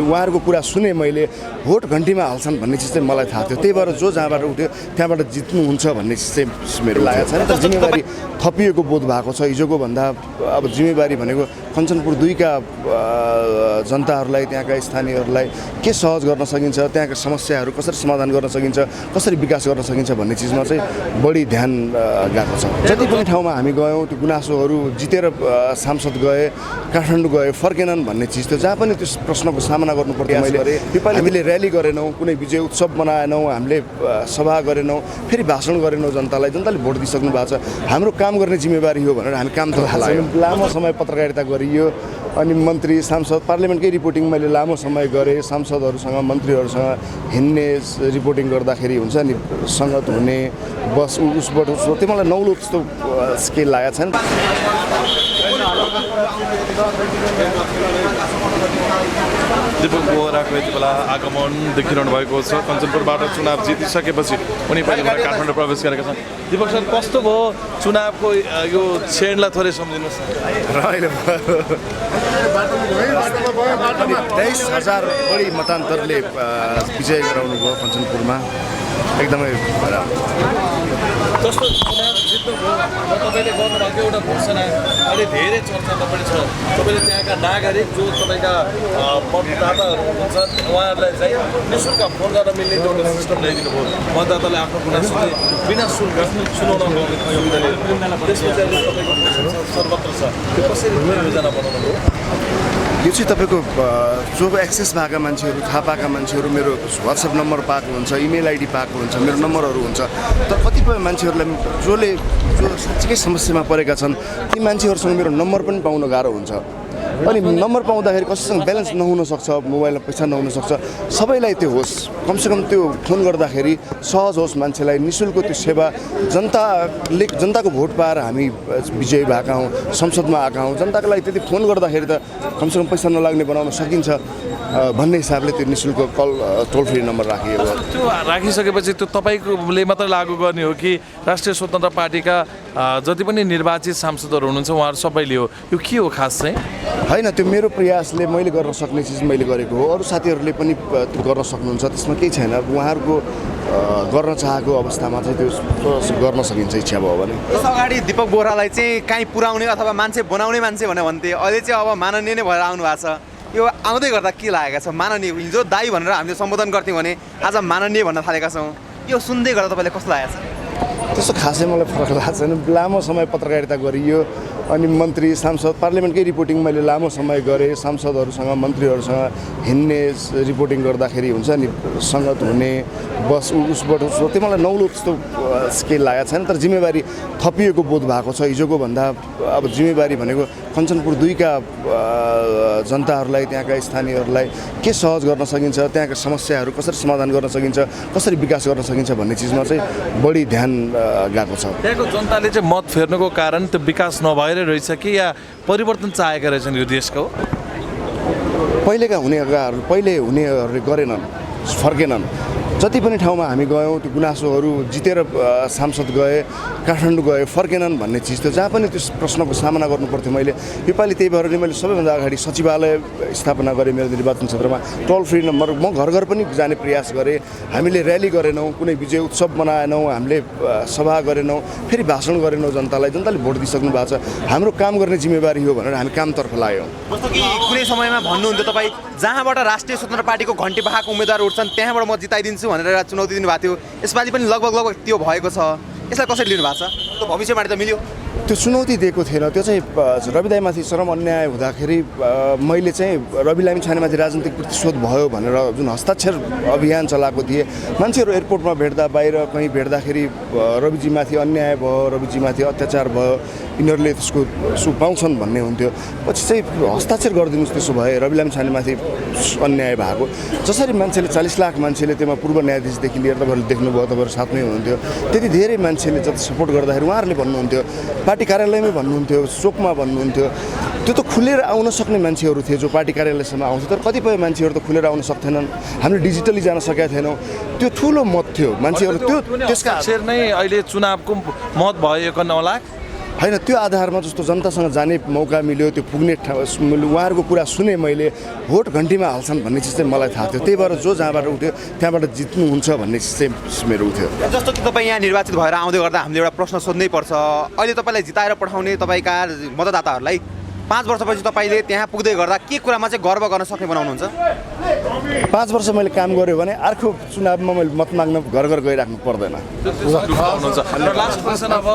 उहाँहरूको कुरा सुने मैले भोट घन्टीमा हाल्छन् भन्ने चिज चाहिँ मलाई थाहा थियो। त्यही भएर जो जहाँबाट उठ्यो त्यहाँबाट जित्नुहुन्छ भन्ने चिज चाहिँ मेरो लागेको छैन। तर जिम्मेवारी थपिएको बोध भएको छ। हिजोको भन्दा अब जिम्मेवारी भनेको कञ्चनपुर 2 का जनताहरूलाई, त्यहाँका स्थानीयहरूलाई के सहज गर्न सकिन्छ, त्यहाँका समस्याहरू कसरी समाधान गर्न सकिन्छ, कसरी विकास गर्न सकिन्छ भन्ने चिजमा चाहिँ बढी ध्यान गएको छ। जति पनि ठाउँमा हामी गयौँ त्यो गुनासोहरू जितेर सांसद गए, काठमाडौँ गए, फर्केनन् भन्ने चिज थियो। जहाँ पनि त्यो प्रश्नको सामना गर्नु पर्थ्यो। हामीले र्याली गरेनौँ, कुनै विजय उत्सव मनाएनौँ, हामीले सभा गरेनौँ, फेरि भाषण गरेनौँ। जनताले भोट दिइसक्नु भएको छ। हाम्रो काम गर्ने जिम्मेवारी हो भनेर हामी काम त लाग्यो। लामो समय पत्रकारिता गरियो अनि मन्त्री सांसद पार्लियामेन्टकै रिपोर्टिङ मैले लामो समय गरेँ। सांसदहरूसँग मन्त्रीहरूसँग हिँड्ने रिपोर्टिङ गर्दाखेरि हुन्छ नि सङ्गत हुने बस उसबाट त्यो मलाई नौलो त्यस्तो स्केल लागेको छैन। दीपक बोहराको यति बेला आगमन देखिरहनु भएको छ। कञ्चनपुरबाट चुनाव जितिसकेपछि उनी पहिलोपल्ट काठमाडौँ प्रवेश गरेका छन्। दीपक सर, कस्तो भयो चुनावको यो छेडलाई थोरै सम्झिनुहोस्। 23,000 बढी मतान्तरले विजय गराउनु भयो कञ्चनपुरमा। एकदमै जस्तो चुनाव जित्नुभयो र तपाईँले गर्नुभएको एउटा घोषणा अहिले धेरै चर्चा तपाईँ छ। तपाईँले त्यहाँका नागरिक जो तपाईँका मतदाताहरू हुनुहुन्छ उहाँहरूलाई चाहिँ निःशुल्क फोन गर्न मिल्ने एउटा सिस्टम ल्याइदिनु भयो। मतदाताले आफ्नो गुनासो बिना शुल्क सुनाउन पाउने सुविधा ल्याइदिनु। त्यसमा चाहिँ तपाईँको सर्वत्र छ, त्यो कसरी योजना बनाउनु भयो? यो चाहिँ तपाईँको जो एक्सेस भएका मान्छेहरू, थाहा पाएका मान्छेहरू मेरो WhatsApp नम्बर पाएको हुन्छ, इमेल आइडी पाएको हुन्छ, मेरो नम्बरहरू हुन्छ। तर कतिपय मान्छेहरूलाई जो साँच्चीकै समस्यामा परेका छन् ती मान्छेहरूसँग मेरो नम्बर पनि पाउन गाह्रो हुन्छ। अनि नम्बर पाउँदाखेरि कसैसँग ब्यालेन्स नहुन सक्छ, मोबाइलमा पैसा नहुन सक्छ। सबैलाई त्यो होस्, कमसेकम त्यो फोन गर्दाखेरि सहज होस्, मान्छेलाई निःशुल्क त्यो सेवा। जनताको भोट पाएर हामी विजयी भएका हौँ, संसदमा आएका हौँ। जनताको लागि त्यति फोन गर्दाखेरि त कमसेकम पैसा नलाग्ने बनाउन सकिन्छ भन्ने हिसाबले त्यो निःशुल्क कल टोल फ्री नम्बर राखिएको। त्यो राखिसकेपछि त्यो तपाईँले मात्र लागू गर्ने हो कि राष्ट्रिय स्वतन्त्र पार्टीका जति पनि निर्वाचित सांसदहरू हुनुहुन्छ उहाँहरू सबैले हो? यो के हो खास चाहिँ? होइन, त्यो मेरो प्रयासले मैले गर्न सक्ने चिज मैले गरेको हो। अरू साथीहरूले पनि त्यो गर्न सक्नुहुन्छ, त्यसमा केही छैन। उहाँहरूको गर्न चाहेको अवस्थामा चाहिँ त्यो गर्न सकिन्छ इच्छा भयो भने। त्यस अगाडि दीपक बोहरालाई चाहिँ काहीँ पुर्याउने अथवा मान्छे बनाउने मान्छे भनेर भन्थे। अहिले चाहिँ अब माननीय नै भएर आउनु भएको छ। यो आउँदै गर्दा के लागेको छ? माननीय हिजो दाई भनेर हामीले सम्बोधन गर्थ्यौँ भने आज माननीय भन्न थालेका छौँ। यो सुन्दै गर्दा तपाईँलाई कस्तो लागेको छ? त्यस्तो खासै मलाई फरक लागेको छैन। लामो समय पत्रकारिता गरियो अनि मन्त्री सांसद पार्लियामेन्टकै रिपोर्टिङ मैले लामो समय गरेँ। सांसदहरूसँग मन्त्रीहरूसँग हिँड्ने रिपोर्टिङ गर्दाखेरि हुन्छ नि सङ्गत हुने बस उसबाट त्यो मलाई नौलो त्यस्तो स्केल लागेको छैन। तर जिम्मेवारी थपिएको बोध भएको छ। हिजोको भन्दा अब जिम्मेवारी भनेको कञ्चनपुर 2 का जनताहरूलाई, त्यहाँका स्थानीयहरूलाई के सहज गर्न सकिन्छ, त्यहाँका समस्याहरू कसरी समाधान गर्न सकिन्छ, कसरी विकास गर्न सकिन्छ भन्ने चिजमा चाहिँ बढी ध्यान गएको छ। त्यहाँको जनताले चाहिँ मत फेर्नुको कारण त्यो विकास नभएर रहेछ कि या परिवर्तन चाहेका रहेछन् यो देशको? पहिले हुनेहरूले गरेनन्, फर्केनन्। जति पनि ठाउँमा हामी गयौँ त्यो गुनासोहरू जितेर सांसद गए, काठमाडौँ गए, फर्केनन् भन्ने चिज थियो। जहाँ पनि त्यो प्रश्नको सामना गर्नु पर्थ्यो। मैले योपालि त्यही भएर मैले सबैभन्दा अगाडि सचिवालय स्थापना गरेँ मेरो निर्वाचन क्षेत्रमा। टोल फ्री नम्बर म घर घर पनि जाने प्रयास गरेँ। हामीले र्याली गरेनौँ, कुनै विजय उत्सव मनाएनौँ, हामीले सभा गरेनौँ, फेरि भाषण गरेनौँ। जनताले भोट दिइसक्नु भएको छ। हाम्रो काम गर्ने जिम्मेवारी हो भनेर हामी कामतर्फ लाग्यौँ। जस्तो कि कुनै समयमा भन्नुहुन्थ्यो तपाईँ जहाँबाट राष्ट्रिय स्वतन्त्र पार्टीको घन्टी बहाएको उम्मेदवार उठ्छन् त्यहाँबाट म जिताइदिन्छु भनेर चुनौती दिनुभएको थियो। यसपालि पनि लगभग त्यो भएको छ। यसलाई कसरी लिनु भएको छ? त्यो भविष्यवाणी त मिल्यो? त्यो चुनौती दिएको थिएन। त्यो चाहिँ रवि दाइमाथि चरम अन्याय हुँदाखेरि मैले चाहिँ रवि लामिछानेमाथि राजनीतिक प्रतिशोध भयो भनेर जुन हस्ताक्षर अभियान चलाएको थिएँ। मान्छेहरू एयरपोर्टमा भेट्दा, बाहिर कहीँ भेट्दाखेरि रविजीमाथि अन्याय भयो, रविजीमाथि अत्याचार भयो, यिनीहरूले त्यसको पाउँछन् भन्ने हुन्थ्यो। पछि चाहिँ हस्ताक्षर गरिदिनुहोस् त्यसो भए रवि लामिछानेमाथि अन्याय भएको। जसरी मान्छेले 40 लाख मान्छेले त्यसमा पूर्व न्यायाधीशदेखि लिएर तपाईँहरूले देख्नुभयो, तपाईँहरू साथमै हुनुहुन्थ्यो। त्यति धेरै मान्छेले जति सपोर्ट गर्दाखेरि उहाँहरूले भन्नुहुन्थ्यो, पार्टी कार्यालयमै भन्नुहुन्थ्यो, चोकमा भन्नुहुन्थ्यो। त्यो त खुलेर आउन सक्ने मान्छेहरू थिए जो पार्टी कार्यालयसम्म आउँथ्यो। तर कतिपय मान्छेहरू त खुलेर आउन सक्थेनन्। हामीले डिजिटली जान सकेका थिएनौँ। त्यो ठुलो मत थियो मान्छेहरू। त्यो त्यसका अक्षर नै अहिले चुनावको मत भयो 51 लाख। होइन त्यो आधारमा जस्तो जनतासँग जाने मौका मिल्यो त्यो पुग्ने उहाँहरूको कुरा सुने मैले भोट घन्टीमा हाल्छन् भन्ने चिज चाहिँ मलाई थाहा थियो त्यही भएर जो जहाँबाट उठ्यो त्यहाँबाट जित्नुहुन्छ भन्ने चिज चाहिँ मेरो थियो जस्तो कि तपाईँ यहाँ निर्वाचित भएर आउँदै गर्दा हामीले एउटा प्रश्न सोध्नै पर्छ अहिले तपाईँलाई जिताएर पठाउने तपाईँका मतदाताहरूलाई 5 वर्षपछि तपाईँले त्यहाँ पुग्दै गर्दा के कुरामा चाहिँ गर्व गर्न सक्ने बनाउनुहुन्छ 5 वर्ष मैले काम गरेँ भने अर्को चुनावमा मैले मत माग्न घर घर गइराख्नु पर्दैन लास्ट क्वेसन अब